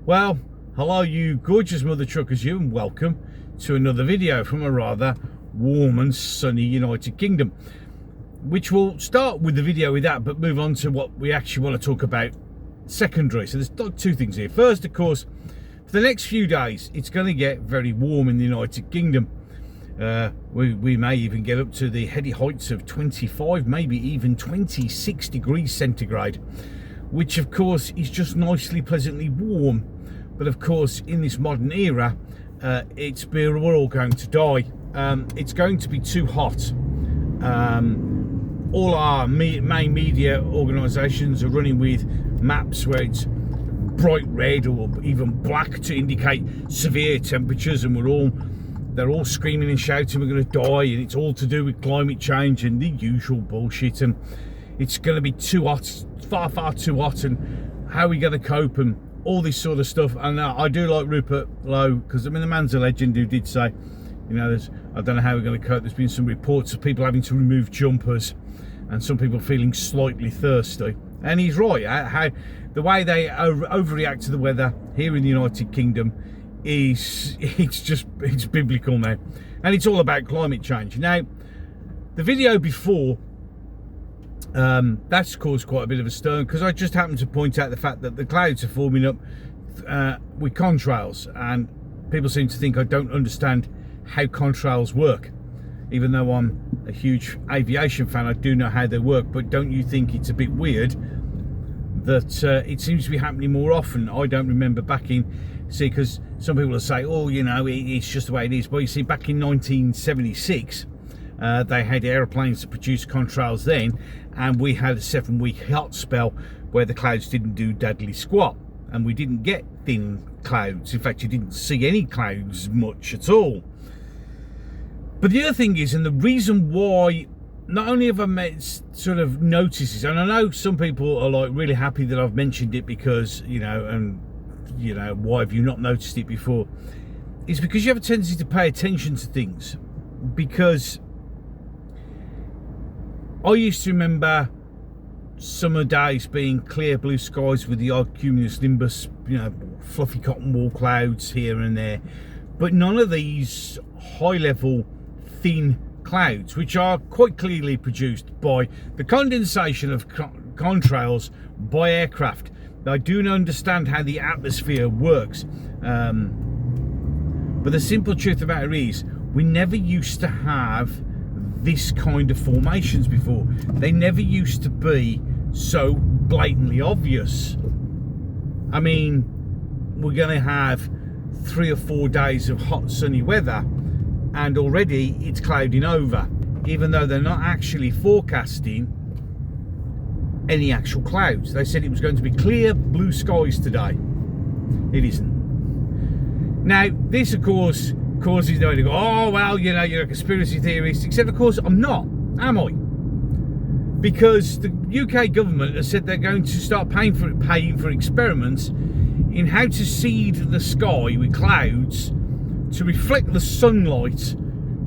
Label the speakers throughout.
Speaker 1: Well, hello you gorgeous mother truckers, you, and welcome to another video from a rather warm and sunny United Kingdom, which will start with the video with that, but move on to what we actually want to talk about secondary. So there's two things here. First, of course, for the next few days, it's going to get very warm in the United Kingdom. We may even get up to the heady heights of 25, maybe even 26 degrees centigrade, which of course is just nicely pleasantly warm. But of course, in this modern era, we're all going to die. It's going to be too hot. All our main media organisations are running with maps where it's bright red or even black to indicate severe temperatures, and they're all screaming and shouting we're going to die, and it's all to do with climate change and the usual bullshit, and it's going to be too hot, far too hot, and how are we going to cope, and all this sort of stuff. And I do like Rupert Lowe, because I mean, the man's a legend, who did say, you know, I don't know how we're going to cope. There's been some reports of people having to remove jumpers and some people feeling slightly thirsty, and he's right. How the way they overreact to the weather here in the United Kingdom it's biblical now, and it's all about climate change. Now, the video before, that's caused quite a bit of a stir, because I just happened to point out the fact that the clouds are forming up with contrails, and people seem to think I don't understand how contrails work. Even though I'm a huge aviation fan, I do know how they work. But don't you think it's a bit weird that it seems to be happening more often? I don't remember back in, see, because some people will say, oh, you know, it's just the way it is. But you see, back in 1976, they had aeroplanes that produced contrails then, and we had a 7-week hot spell where the clouds didn't do deadly squat, and we didn't get thin clouds. In fact, you didn't see any clouds much at all. But the other thing is, and the reason why, not only have I met sort of notices, and I know some people are like really happy that I've mentioned it, because, you know, and you know, why have you not noticed it before? It's because you have a tendency to pay attention to things. Because I used to remember summer days being clear blue skies with the odd cumulus nimbus, you know, fluffy cotton wool clouds here and there, but none of these high level thin clouds, which are quite clearly produced by the condensation of contrails by aircraft. I do understand how the atmosphere works, but the simple truth of the matter is, we never used to have this kind of formations before. They never used to be so blatantly obvious. I mean, we're going to have 3 or 4 days of hot sunny weather, and already it's clouding over, even though they're not actually forecasting any actual clouds. They said it was going to be clear blue skies today. It isn't. Now, this of course causes nobody to go, oh well, you know, you're a conspiracy theorist, except of course I'm not, am I? Because the UK government has said they're going to start paying for experiments in how to seed the sky with clouds to reflect the sunlight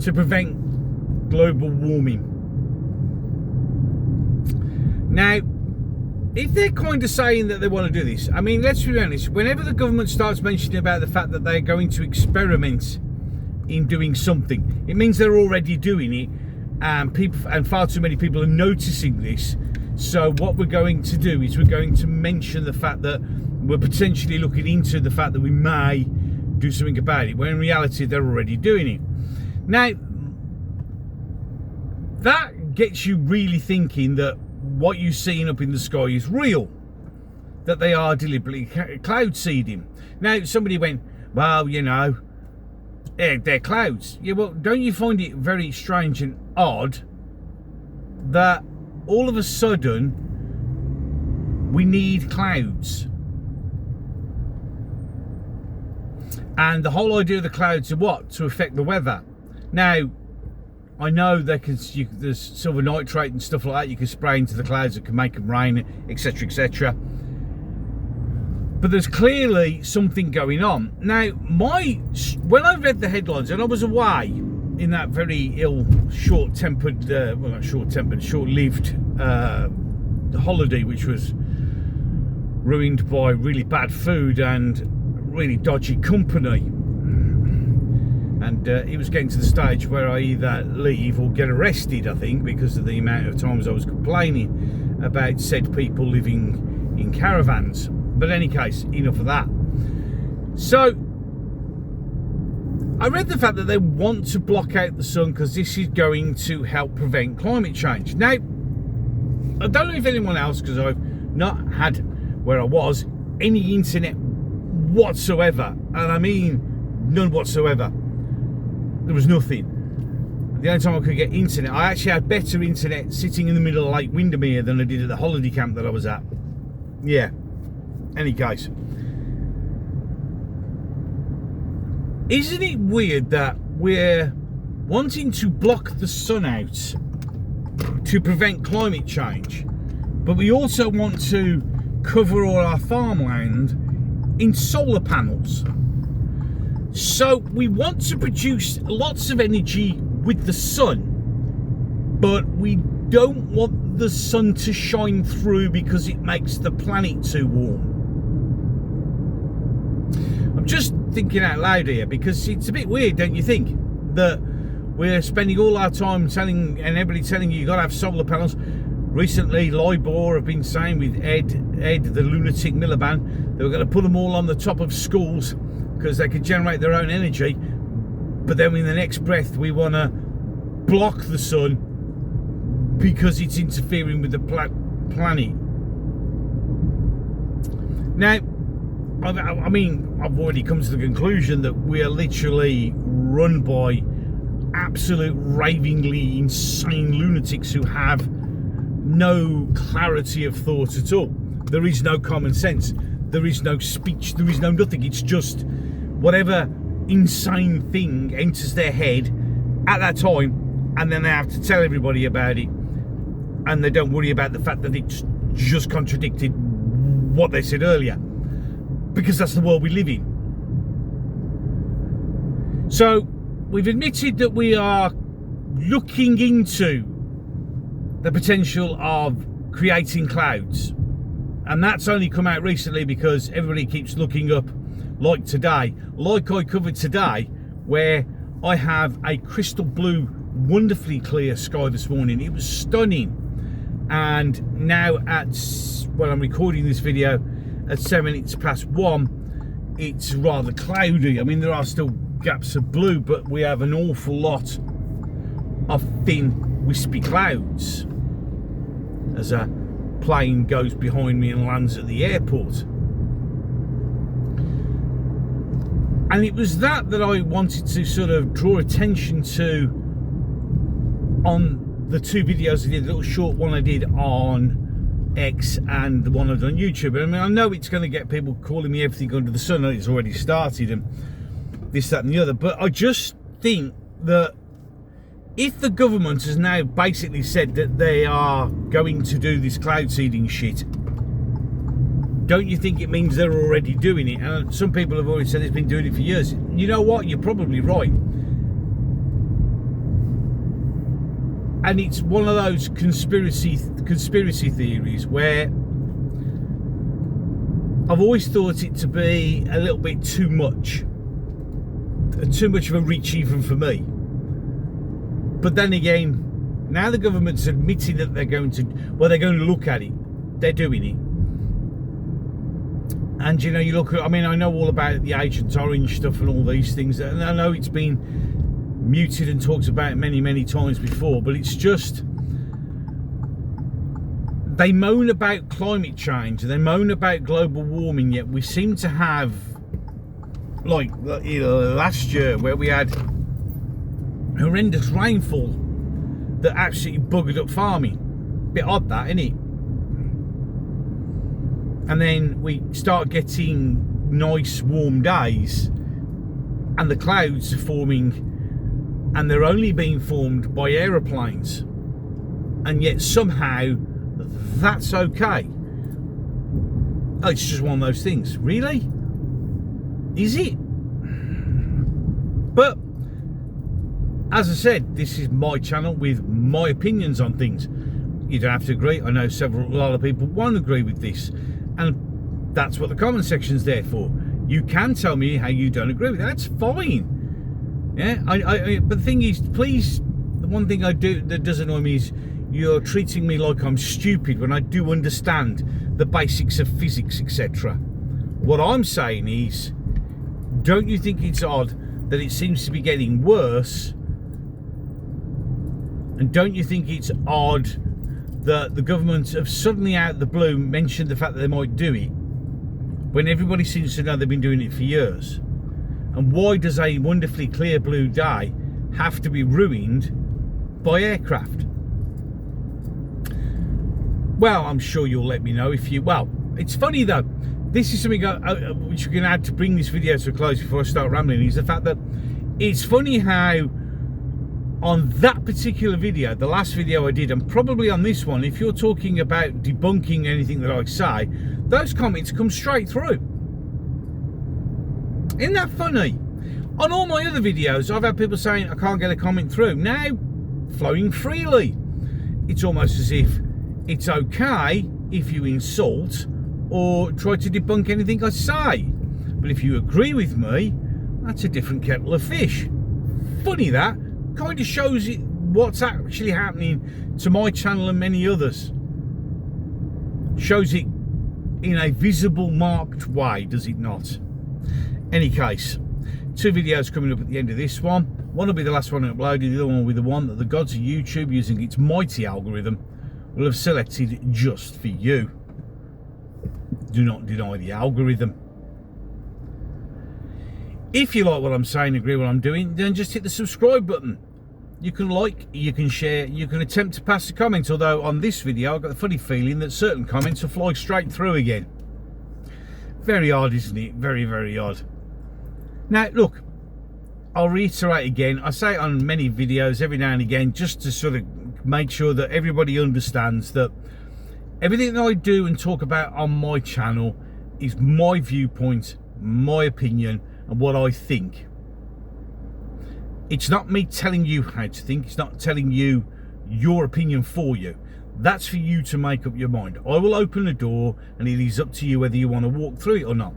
Speaker 1: to prevent global warming. Now, if they're kind of saying that they want to do this, I mean, let's be honest, whenever the government starts mentioning about the fact that they're going to experiment in doing something, it means they're already doing it, and far too many people are noticing this. So what we're going to do is we're going to mention the fact that we're potentially looking into the fact that we may do something about it, when in reality they're already doing it. Now, that gets you really thinking that what you're seeing up in the sky is real, that they are deliberately cloud seeding. Now, somebody went, well, you know, they're clouds. Yeah, well, don't you find it very strange and odd that all of a sudden we need clouds? And the whole idea of the clouds are what? To affect the weather. Now, I know there's silver nitrate and stuff like that you can spray into the clouds that can make them rain, etc, etc. But there's clearly something going on. Now, when I read the headlines, and I was away in that very short-tempered, well, not short-tempered, short-lived holiday, which was ruined by really bad food and really dodgy company, and it was getting to the stage where I either leave or get arrested, I think, because of the amount of times I was complaining about said people living in caravans. But in any case, enough of that. So I read the fact that they want to block out the sun because this is going to help prevent climate change. Now, I don't know if anyone else, because I've not had, where I was, any internet whatsoever, and I mean none whatsoever. There was nothing. The only time I could get internet, I actually had better internet sitting in the middle of Lake Windermere than I did at the holiday camp that I was at. Yeah, any case. Isn't it weird that we're wanting to block the sun out to prevent climate change, but we also want to cover all our farmland in solar panels? So we want to produce lots of energy with the sun, but we don't want the sun to shine through because it makes the planet too warm. I'm just thinking out loud here, because it's a bit weird, don't you think, that we're spending all our time telling, and everybody telling you got to have solar panels. Recently, LIBOR have been saying with Ed the lunatic Miliband, they were going to put them all on the top of schools because they could generate their own energy. But then in the next breath, we want to block the sun because it's interfering with the planet. Now, I mean, I've already come to the conclusion that we are literally run by absolute ravingly insane lunatics who have no clarity of thought at all. There is no common sense, there is no speech, there is no nothing. It's just whatever insane thing enters their head at that time, and then they have to tell everybody about it, and they don't worry about the fact that it's just contradicted what they said earlier, because that's the world we live in. So we've admitted that we are looking into the potential of creating clouds, and that's only come out recently because everybody keeps looking up, like today, like I covered today, where I have a crystal blue, wonderfully clear sky this morning. It was stunning, and now when I'm recording this video at 1:07, it's rather cloudy. I mean, there are still gaps of blue, but we have an awful lot of thin, wispy clouds as a plane goes behind me and lands at the airport. And it was that I wanted to sort of draw attention to on the two videos I did, the little short one I did on X and the one I've done on YouTube. I mean, I know it's going to get people calling me everything under the sun, it's already started, and this, that and the other, but I just think that if the government has now basically said that they are going to do this cloud seeding shit, don't you think it means they're already doing it? And some people have already said it's been doing it for years. You know what? You're probably right. And it's one of those conspiracy theories where I've always thought it to be a little bit too much of a reach even for me. But then again, now the government's admitting that they're going to look at it. They're doing it. And you know, you look at, I mean, I know all about the Agent Orange stuff and all these things, and I know it's been muted and talked about many times before, but it's just, they moan about climate change, they moan about global warming, yet we seem to have, like last year, where we had horrendous rainfall that absolutely buggered up farming. Bit odd that, isn't it? And then we start getting nice warm days and the clouds are forming, and they're only being formed by aeroplanes, and yet somehow that's okay. Oh, it's just one of those things. Really? Is it? But as I said, this is my channel with my opinions on things. You don't have to agree. I know a lot of people won't agree with this, and that's what the comment section's there for. You can tell me how you don't agree with it. That's fine. Yeah, but the thing is, please, the one thing I do that does annoy me is you're treating me like I'm stupid when I do understand the basics of physics, etc. What I'm saying is, don't you think it's odd that it seems to be getting worse? And don't you think it's odd that the government have suddenly out of the blue mentioned the fact that they might do it when everybody seems to know they've been doing it for years? And why does a wonderfully clear blue day have to be ruined by aircraft? Well, I'm sure you'll let me know if you... Well, it's funny though. This is something which you're going to add to bring this video to a close before I start rambling, is the fact that it's funny how on that particular video, the last video I did, and probably on this one, if you're talking about debunking anything that I say, those comments come straight through. Isn't that funny? On all my other videos, I've had people saying I can't get a comment through. Now, flowing freely. It's almost as if it's okay if you insult or try to debunk anything I say. But if you agree with me, that's a different kettle of fish. Funny that. Kind of shows it what's actually happening to my channel and many others. Shows it in a visible, marked way, does it not? Any case, 2 videos coming up at the end of this one. One will be the last one I uploaded, the other one will be the one that the gods of YouTube, using its mighty algorithm, will have selected just for you. Do not deny the algorithm. If you like what I'm saying, agree with what I'm doing, then just hit the subscribe button. You can like, you can share, you can attempt to pass a comment, although on this video I've got the funny feeling that certain comments will fly straight through again. Very odd, isn't it? Very, very odd. Now, look, I'll reiterate again, I say it on many videos every now and again, just to sort of make sure that everybody understands that everything that I do and talk about on my channel is my viewpoint, my opinion, and what I think. It's not me telling you how to think. It's not telling you your opinion for you. That's for you to make up your mind. I will open the door and it is up to you whether you want to walk through it or not.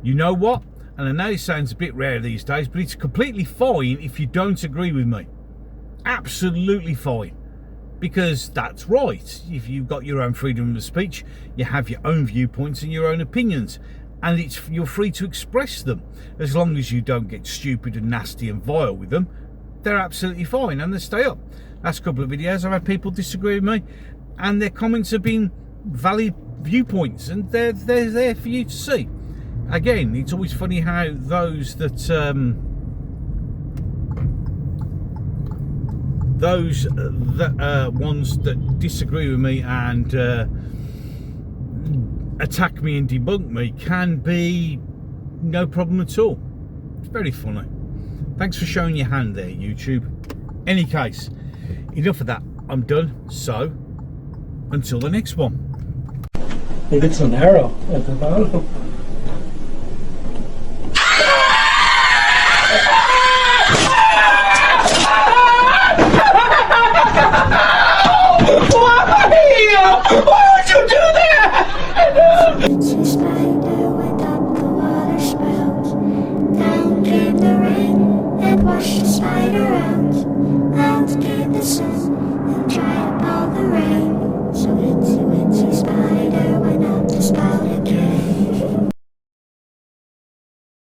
Speaker 1: You know what? And I know it sounds a bit rare these days, but it's completely fine if you don't agree with me. Absolutely fine. Because that's right. If you've got your own freedom of speech, you have your own viewpoints and your own opinions. And you're free to express them. As long as you don't get stupid and nasty and vile with them, they're absolutely fine and they stay up. Last couple of videos I've had people disagree with me and their comments have been valid viewpoints and they're there for you to see. Again, it's always funny how those ones that disagree with me and attack me and debunk me can be no problem at all. It's very funny. Thanks for showing your hand there, YouTube. Any case, enough of that. I'm done. So, until the next one.
Speaker 2: Maybe it's an arrow at the bottom.